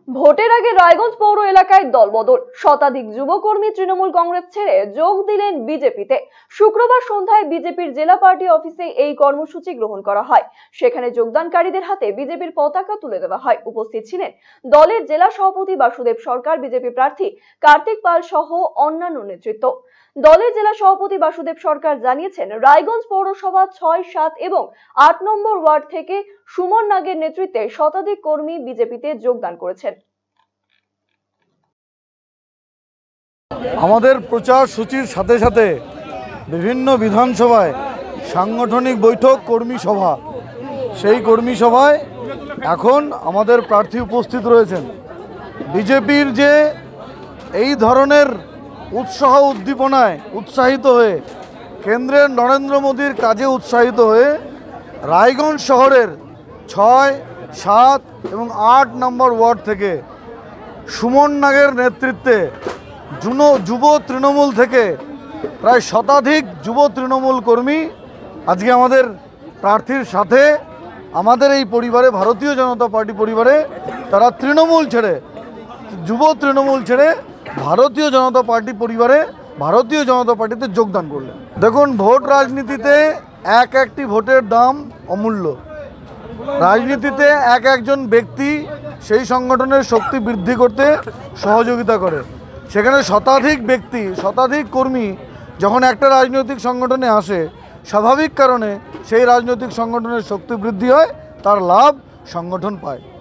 ভোটের আগে রায়গঞ্জ পৌর এলাকায় দলবদল, শতাধিক যুবকর্মী তৃণমূল কংগ্রেস ছেড়ে যোগ দিলেন বিজেপিতে। শুক্রবার সন্ধ্যায় বিজেপির জেলা পার্টি অফিসে এই কর্মসূচি গ্রহণ করা হয়। সেখানে যোগদানকারীদের হাতে বিজেপির পতাকা তুলে দেওয়া হয়। উপস্থিত ছিলেন দলের জেলা সভাপতি বাসুদেব সরকার, বিজেপি প্রার্থী কার্তিক পাল সহ অন্যান্য নেতৃত্ব। দলের জেলা সভাপতি বাসুদেব সরকার জানিয়েছেন, রায়গঞ্জ পৌরসভা ৬, ৭ এবং ৮ নম্বর ওয়ার্ড থেকে সুমন নাগের নেতৃত্বে শতাধিক কর্মী বিজেপিতে যোগদান করেছেন। আমাদের প্রচার সূচির সাথে সাথে বিভিন্ন বিধানসভায় সাংগঠনিক বৈঠক, কর্মী সভা, সেই কর্মী সভায় এখন আমাদের প্রার্থী উপস্থিত রয়েছেন। বিজেপির যে এই ধরনের উৎসাহ উদ্দীপনায় উৎসাহিত হয়ে, কেন্দ্রের নরেন্দ্র মোদীর কাজে উৎসাহিত হয়ে রায়গঞ্জ শহরের ৬, ৭ এবং ৮ নম্বর ওয়ার্ড থেকে সুমন নাগের নেতৃত্বে যুব তৃণমূল থেকে প্রায় শতাধিক যুব তৃণমূল কর্মী আজকে আমাদের প্রার্থীর সাথে আমাদের এই পরিবারে, ভারতীয় জনতা পার্টি পরিবারে, তারা তৃণমূল ছেড়ে, যুব তৃণমূল ছেড়ে ভারতীয় জনতা পার্টি পরিবারে, ভারতীয় জনতা পার্টিতে যোগদান করলেন। দেখুন, ভোট রাজনীতিতে একটি ভোটের দাম অমূল্য। রাজনীতিতে একজন ব্যক্তি সেই সংগঠনের শক্তি বৃদ্ধি করতে সহযোগিতা করে। সেখানে শতাধিক ব্যক্তি, শতাধিক কর্মী যখন একটা রাজনৈতিক সংগঠনে আসে, স্বাভাবিক কারণে সেই রাজনৈতিক সংগঠনের শক্তি বৃদ্ধি হয়, তার লাভ সংগঠন পায়।